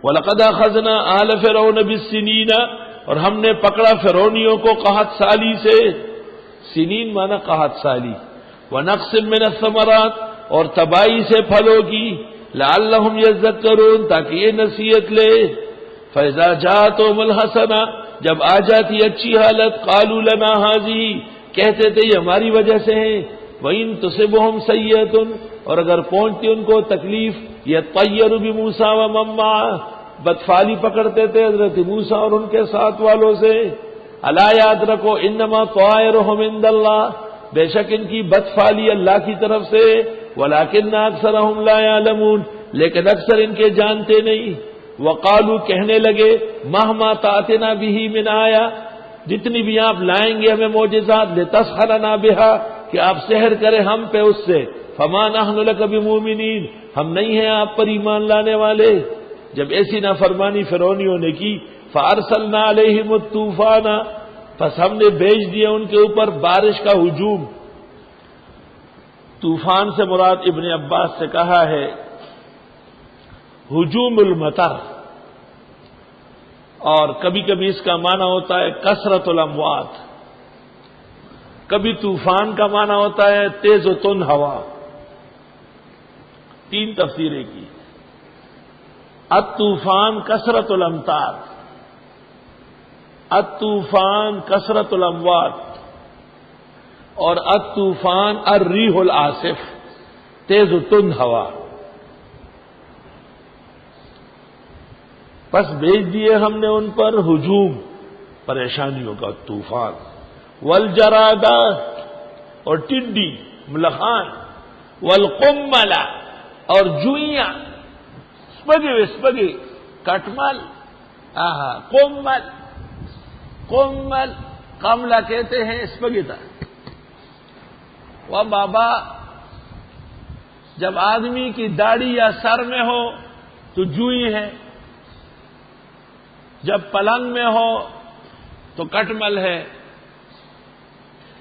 وَلَقَدْ أَخَذْنَا آلَ فِرْعَوْنَ بِالسِّنِينَ، اور ہم نے پکڑا فرعونیوں کو قحط سالی سے. سنین مانا قحط سالی. وَنَقْصٍ مِّنَ الثَّمَرَاتِ، اور تباہی سے پھلوں کی. لَعَلَّهُمْ يَذَّكَّرُونَ، تاکہ یہ نصیحت لے. فَإِذَا جَاءَتْهُمُ الْحَسَنَةُ، جب آ جاتی اچھی حالت، قَالُوا لَنَا هَٰذِهِ، کہتے تھے یہ ہماری وجہ سے ہیں. وَإِن تُصِبْهُمْ سَيِّئَةٌ، اور اگر پہنچتی ان کو تکلیف، يَطَّيَّرُوا بِمُوسَىٰ وَمَن مَّعَهُ، بدفالی پکڑتے تھے حضرت موسیٰ اور ان کے ساتھ والوں سے. الا یاد رکھو انما طائرهم عند اللہ، بے شک ان کی بدفالی اللہ کی طرف سے. ولکن اکثرهم لا يعلمون، لیکن اکثر ان کے جانتے نہیں. وقالوا، کہنے لگے، مہما تاتنا به من آیا، جتنی بھی آپ لائیں گے ہمیں معجزات، لتسحرنا بها، کہ آپ سحر کریں ہم پہ اس سے. فما نحن لك بمؤمنین، ہم نہیں ہیں آپ پر ایمان لانے والے. جب ایسی نافرمانی فرعونیوں نے کی، فارسلنا علیہم الطوفان، پس ہم نے بھیج دیا ان کے اوپر بارش کا ہجوم. طوفان سے مراد ابن عباس سے کہا ہے ہجوم المطر، اور کبھی کبھی اس کا معنی ہوتا ہے کثرت الاموات. کبھی طوفان کا معنی ہوتا ہے تیز و تند ہوا. تین تفسیریں کی. الطوفان کثرت الامطار، الطوفان کثرت الاموات، اور الطوفان الریح العاصف، تیز و تند ہوا. پس بھیج دیے ہم نے ان پر ہجوم، پریشانیوں کا طوفان. والجرادات، اور ٹڈی ملخان. والقمل، اور جوئیاں، اسپگی کٹمل. قمل، قمل کملا کہتے ہیں اسپگیتا. وہ بابا جب آدمی کی داڑھی یا سر میں ہو تو جوئی ہے، جب پلنگ میں ہو تو کٹمل ہے،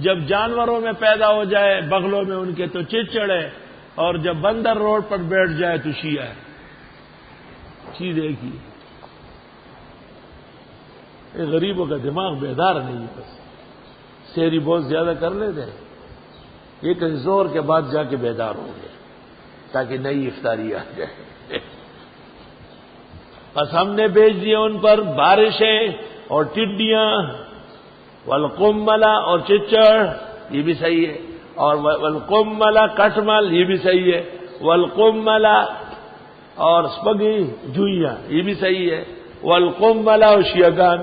جب جانوروں میں پیدا ہو جائے بغلوں میں ان کے تو چچڑ ہے، اور جب بندر روڈ پر بیٹھ جائے تو شیعہ ہے. چیز ایک ہی. غریبوں کا دماغ بیدار نہیں ہے. بس سیری بہت زیادہ کر لیتے ہیں، یہ کہیں زور کے بعد جا کے بیدار ہوں گے تاکہ نئی افطاری آ جائے. بس ہم نے بھیج دیا ان پر بارشیں اور ٹڈیاں. والقملا، اور چچڑ، یہ بھی صحیح ہے. اور والقملا کٹمل، یہ بھی صحیح ہے. والقملا اور اسپگی جوئیاں، یہ بھی صحیح ہے. والقملا اور شیگان،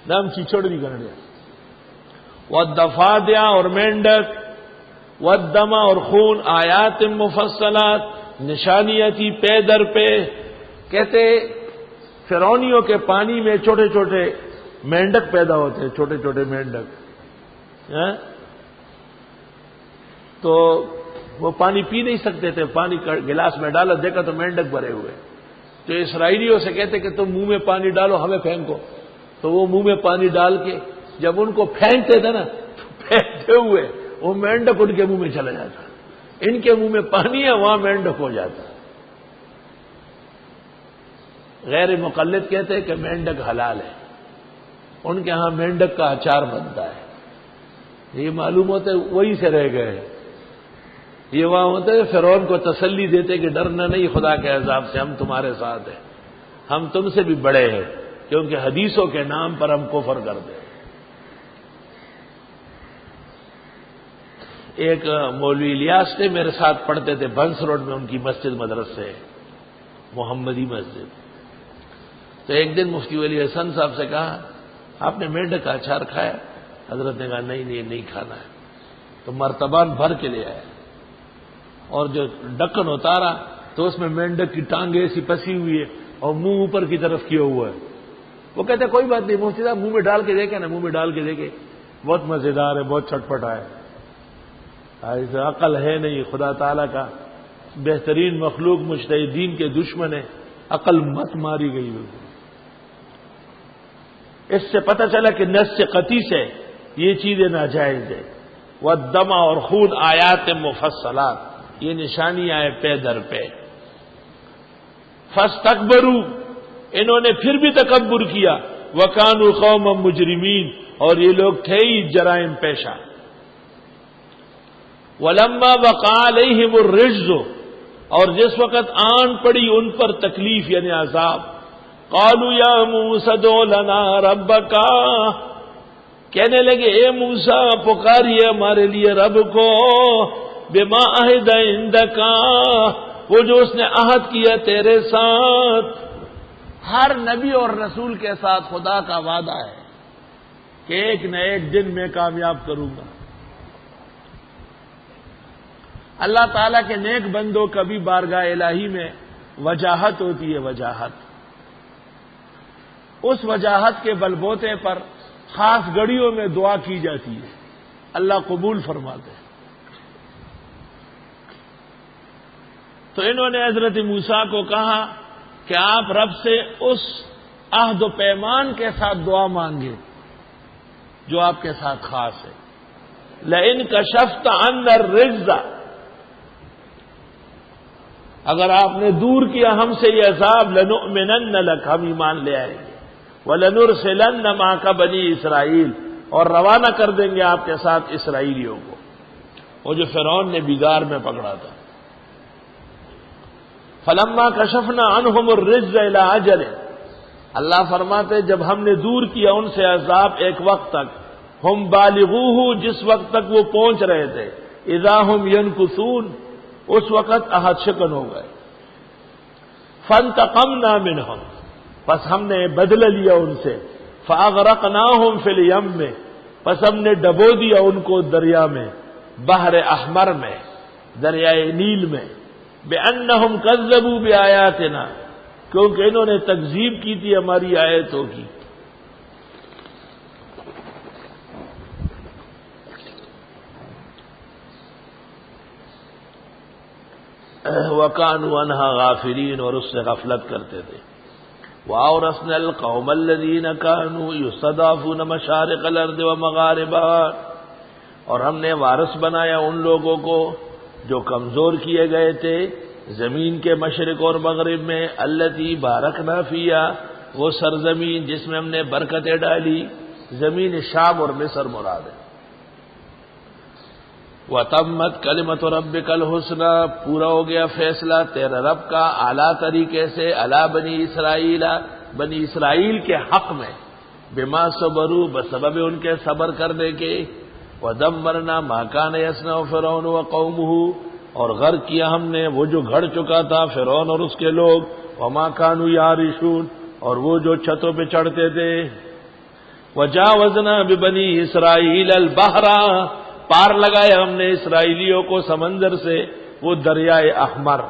نام چچڑ بھی کرنے. والضفادع، اور مینڈک. والدم، اور خون. آیات مفصلات، نشانیاں تھی پے در پہ. کہتے فرعونیوں کے پانی میں چھوٹے چھوٹے مینڈک پیدا ہوتے ہیں، چھوٹے چھوٹے مینڈک. تو وہ پانی پی نہیں سکتے تھے، پانی گلاس میں ڈالا، دیکھا تو مینڈک بھرے ہوئے. تو اسرائیلیوں سے کہتے کہ تم منہ میں پانی ڈالو ہمیں پھینکو. تو وہ منہ میں پانی ڈال کے جب ان کو پھینکتے تھے نا، تو پھینکتے ہوئے وہ مینڈک ان کے منہ میں چلا جاتا. ان کے منہ میں پانی ہے، وہاں مینڈک ہو جاتا. غیر مقلد کہتے ہیں کہ مینڈک حلال ہے، ان کے ہاں مینڈک کا اچار بنتا ہے. یہ معلوم ہوتا ہے وہی سے رہ گئے. یہ وہاں ہوتا ہے فرعون کو تسلی دیتے کہ ڈرنا نہیں خدا کے عذاب سے، ہم تمہارے ساتھ ہیں، ہم تم سے بھی بڑے ہیں، کیونکہ حدیثوں کے نام پر ہم کفر کر دیں. ایک مولوی الیاس تھے میرے ساتھ پڑھتے تھے بنس روڈ میں، ان کی مسجد مدرسے محمدی مسجد. تو ایک دن مفتی ولی حسن صاحب سے کہا آپ نے مینڈک کا اچار کھایا؟ حضرت نے کہا نہیں کھانا ہے. تو مرتبان بھر کے لے آیا اور جو ڈکن اتارا تو اس میں مینڈک کی ٹانگیں ایسی پسی ہوئی ہے اور منہ اوپر کی طرف کیا ہوا ہے. وہ کہتے کوئی بات نہیں مفتی صاحب، منہ میں ڈال کے دیکھے نا، منہ میں ڈال کے دیکھے، بہت مزیدار ہے، بہت چٹپٹا ہے. ایسے عقل ہے نہیں. خدا تعالیٰ کا بہترین مخلوق مجتہدین کے دشمن ہے، عقل مت ماری گئی. اس سے پتہ چلا کہ نص قطعی سے یہ چیزیں ناجائز ہے. والدم، اور خون. آیات مفصلات، یہ نشانیاں ہیں پے در پہ. فاستکبروا، انہوں نے پھر بھی تکبر کیا. وَكَانُوا قَوْمًا مُجْرِمِينَ، اور یہ لوگ تھے ہی جرائم پیشہ. وَلَمَّا وَقَعَ عَلَيْهِمُ الرِّجْزُ، اور جس وقت آن پڑی ان پر تکلیف یعنی عذاب، قَالُوا يَا مُوسَىٰ ادْعُ لَنَا رَبَّكَ، کہنے لگے اے موسیٰ پکاریے ہمارے لیے رب کو، بِمَا عَهِدَ عِندَكَ، وہ جو اس نے عہد کیا تیرے ساتھ. ہر نبی اور رسول کے ساتھ خدا کا وعدہ ہے کہ ایک نہ ایک دن میں کامیاب کروں گا. اللہ تعالیٰ کے نیک بندوں کبھی بارگاہ الہی میں وجاہت ہوتی ہے، وجاہت. اس وجاہت کے بلبوتے پر خاص گھڑیوں میں دعا کی جاتی ہے، اللہ قبول فرماتے ہیں. تو انہوں نے حضرت موسیٰ کو کہا کہ آپ رب سے اس عہد و پیمان کے ساتھ دعا مانگے جو آپ کے ساتھ خاص ہے. لئن کشفت عنا الرجز، اگر آپ نے دور کیا ہم سے یہ عذاب، لنؤمنن لک، ہم ایمان لے آئیں گے. وَلَنُرْسِلَنَّ مَعَكَ بَنِي اسرائیل، اور روانہ کر دیں گے آپ کے ساتھ اسرائیلیوں کو، وہ جو فرعون نے بگار میں پکڑا تھا. فَلَمَّا كَشَفْنَا عَنْهُمُ الرِّجْزَ إِلَىٰ أَجَلٍ، اللہ فرماتے جب ہم نے دور کیا ان سے عذاب ایک وقت تک، ہم بالغوہ، جس وقت تک وہ پہنچ رہے تھے، اذا ہم ينکثون، اس وقت عہد شکن ہو گئے. فانتقمنا منہم، پس ہم نے بدلہ لیا ان سے. فاغرقناہم فی الیم، پس ہم نے ڈبو دیا ان کو دریا میں، بحر احمر میں، دریائے نیل میں. بأنہم کذبوا بآیاتنا، کیونکہ انہوں نے تکذیب کی تھی ہماری آیتوں کی. وَكَانُوا عَنْهَا غَافِلِينَ، اور اس سے غفلت کرتے تھے. وَأَوْرَثْنَا الْقَوْمَ الَّذِينَ كَانُوا يُسْتَضْعَفُونَ مَشَارِقَ الْأَرْضِ وَمَغَارِبَهَا، اور ہم نے وارث بنایا ان لوگوں کو جو کمزور کیے گئے تھے زمین کے مشرق اور مغرب میں. الَّتِي بَارَكْنَا فِيهَا، وہ سرزمین جس میں ہم نے برکتیں ڈالی، زمین شام اور مصر مراد ہے. وَتَمَّتْ كَلِمَةُ رَبِّكَ الْحُسْنَىٰ، پورا ہو گیا فیصلہ تیرے رب کا اعلیٰ طریقے سے، علی بنی اسرائیل، بنی اسرائیل کے حق میں، بما صبروا، بسبب ان کے صبر کرنے کے. وَدَمَّرْنَا مَا كَانَ يَصْنَعُ فِرْعَوْنُ وَقَوْمُهُ، اور غرق کیا ہم نے وہ جو گھڑ چکا تھا فرعون اور اس کے لوگ. وَمَا كَانُوا يَعْرِشُونَ، اور وہ جو چھتوں پہ چڑھتے تھے. وَجَاوَزْنَا بِبَنِي إِسْرَائِيلَ الْبَحْرَ، پار لگایا ہم نے اسرائیلیوں کو سمندر سے وہ دریائے احمر،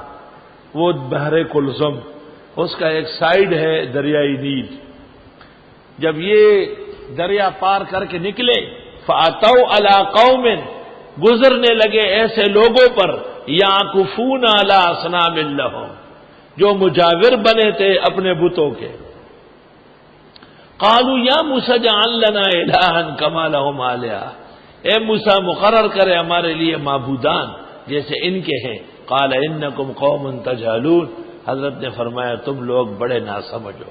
وہ بحر کلثم، اس کا ایک سائیڈ ہے دریائے نیل. جب یہ دریا پار کر کے نکلے، فَأَتَوْا عَلَىٰ قَوْمٍ، گزرنے لگے ایسے لوگوں پر، يَعْكُفُونَ عَلَىٰ أَصْنَامٍ لَّهُمْ، جو مجاور بنے تھے اپنے بتوں کے. قَالُوا يَا مُوسَىٰ اجْعَل لَّنَا إِلَٰهًا كَمَا لَهُمْ آلِهَةٌ، اے موسیٰ مقرر کرے ہمارے لیے معبودان جیسے ان کے ہیں. قال انکم قوم تجہلون، حضرت نے فرمایا تم لوگ بڑے ناسمجھ ہو.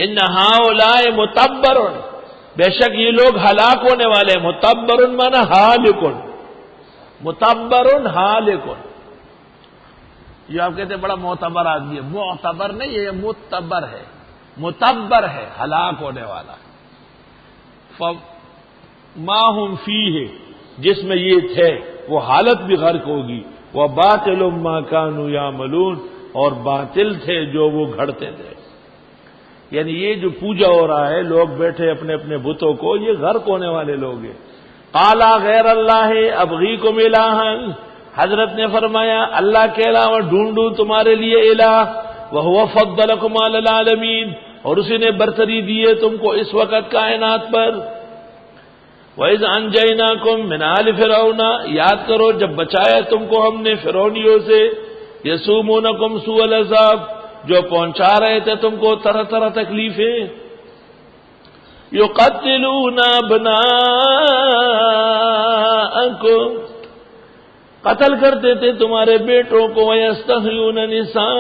ان ہؤلاء متبر، بے شک یہ لوگ ہلاک ہونے والے. متبر مانا ہالک، متبر ہالک. یہ آپ کہتے ہیں بڑا معتبر آدمی ہے، معتبر نہیں، یہ متبر ہے، متبر ہے ہلاک ہونے والا. ما ہم فیہ، جس میں یہ تھے وہ حالت بھی غرق ہوگی. وباطل ما کانوا یعملون، اور باطل تھے جو وہ گھڑتے تھے. یعنی یہ جو پوجا ہو رہا ہے، لوگ بیٹھے اپنے اپنے بتوں کو، یہ غرق ہونے والے لوگ ہیں. قال غیر اللہ ابغیکم الہا، حضرت نے فرمایا اللہ کے علاوہ ڈھونڈوں تمہارے لیے الہ. وہو فضلکم علی العالمین، اور اسی نے برتری دی ہے تم کو اس وقت کائنات پر. وَإِذْ أَنْجَيْنَاكُمْ مِنْ آلِ فِرْعَوْنَ، یاد کرو جب بچایا تم کو ہم نے فرعونیوں سے. يَسُومُونَكُمْ سُوءَ الْعَذَابِ، جو پہنچا رہے تھے تم کو طرح طرح تکلیفیں. يُقَتِّلُونَ أَبْنَاءَكُمْ، قتل کرتے تھے تمہارے بیٹوں کو. وَيَسْتَحْيُونَ نِسَاءَكُمْ،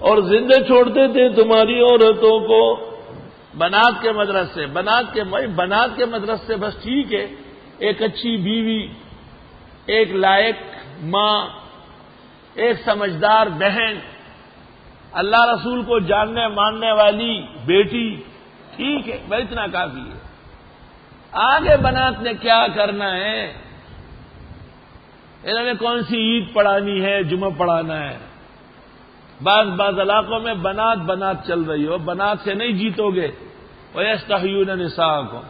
اور زندہ چھوڑتے تھے تمہاری عورتوں کو۔ بنات کے مدرسے، بنات کے مدرسے بس ٹھیک ہے، ایک اچھی بیوی، ایک لائق ماں، ایک سمجھدار بہن، اللہ رسول کو جاننے ماننے والی بیٹی، ٹھیک ہے، بس اتنا کافی ہے۔ آگے بنات نے کیا کرنا ہے؟ انہوں نے کون سی عید پڑھانی ہے، جمعہ پڑھانا ہے؟ بعض علاقوں میں بنات چل رہی ہو، بنات سے نہیں جیتو گے۔ وَيَسْتَحْيُونَ نِسَاءَكُمْ،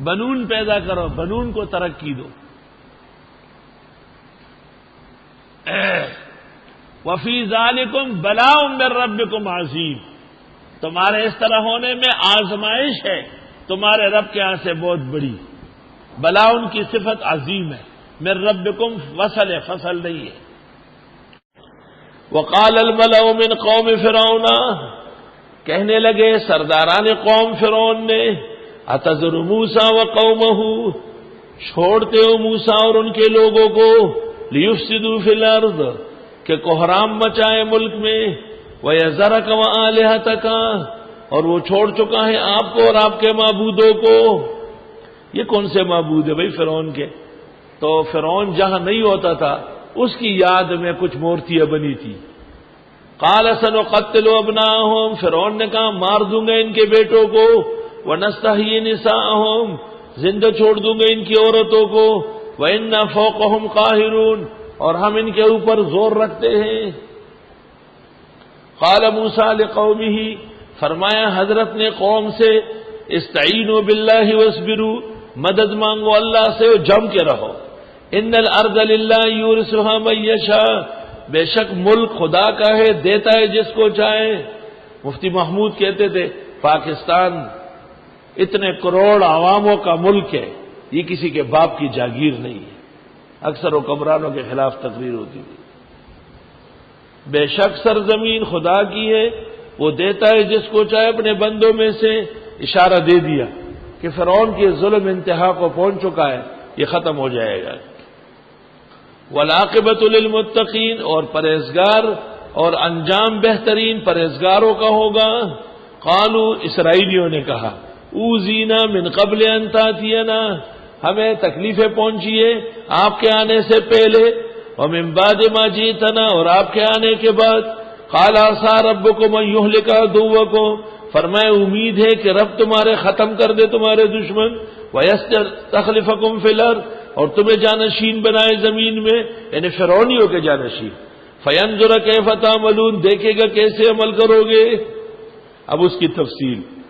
بنون پیدا کرو، بنون کو ترقی دو۔ وَفِي ذَلِكُمْ بَلَاءٌ مِّن رَّبِّكُمْ عَظِيمٌ، تمہارے اس طرح ہونے میں آزمائش ہے تمہارے رب کے ہاں سے بہت بڑی۔ بلا ان کی صفت عظیم ہے، من ربکم فصل نہیں ہے۔ وقال الملأ من قوم فرعون، کہنے لگے سرداران قوم فرعون نے، اتذر موسیٰ وقومہ، چھوڑتے ہو موسیٰ اور ان کے لوگوں کو، لیفسدوا فی الارض، کہ کوہرام مچائے ملک میں، ویذرک وآلہتک، اور وہ چھوڑ چکا ہے آپ کو اور آپ کے معبودوں کو۔ یہ کون سے معبود ہے بھائی؟ فرعون کے۔ تو فرعون جہاں نہیں ہوتا تھا اس کی یاد میں کچھ مورتیاں بنی تھی۔ قال سنقتل ابناءهم، فرعون نے کہا مار دوں گا ان کے بیٹوں کو، ونستحیی نساءهم، زندہ چھوڑ دوں گا ان کی عورتوں کو، وإنا فوقهم قاہرون، اور ہم ان کے اوپر زور رکھتے ہیں۔ قال موسیٰ لقومہ، فرمایا حضرت نے قوم سے، استعینوا باللہ واصبروا، مدد مانگو اللہ سے اور جم کے رہو۔ ان الارض للہ یورثها من یشاء، بے شک ملک خدا کا ہے، دیتا ہے جس کو چاہے۔ مفتی محمود کہتے تھے پاکستان اتنے کروڑ عواموں کا ملک ہے، یہ کسی کے باپ کی جاگیر نہیں ہے۔ اکثر حکمرانوں کے خلاف تقریر ہوتی تھی۔ بے شک سرزمین خدا کی ہے، وہ دیتا ہے جس کو چاہے اپنے بندوں میں سے۔ اشارہ دے دیا کہ فرعون کے ظلم انتہا کو پہنچ چکا ہے، یہ ختم ہو جائے گا۔ والعاقبۃ للمتقین، اور پرہیزگار اور انجام بہترین پرہیزگاروں کا ہوگا۔ قالوا، اسرائیلیوں نے کہا، اوذینا من قبل ان تاتینا، ہمیں تکلیفیں پہنچی ہے آپ کے آنے سے پہلے، ومن بعد ما جئتنا، اور آپ کے آنے کے بعد۔ قال عسى ربكم ان يهلك عدوكم، فرمائے امید ہے کہ رب تمہارے ختم کر دے تمہارے دشمن، وَيَسْتَخْلِفَكُمْ فِي الْأَرْضِ، اور تمہیں جانشین بنائے زمین میں، یعنی فرعونیوں کے جانشین۔ فَيَنظُرَ كَيْفَ تَعْمَلُونَ، دیکھے گا کیسے عمل کرو گے۔ اب اس کی تفصیل۔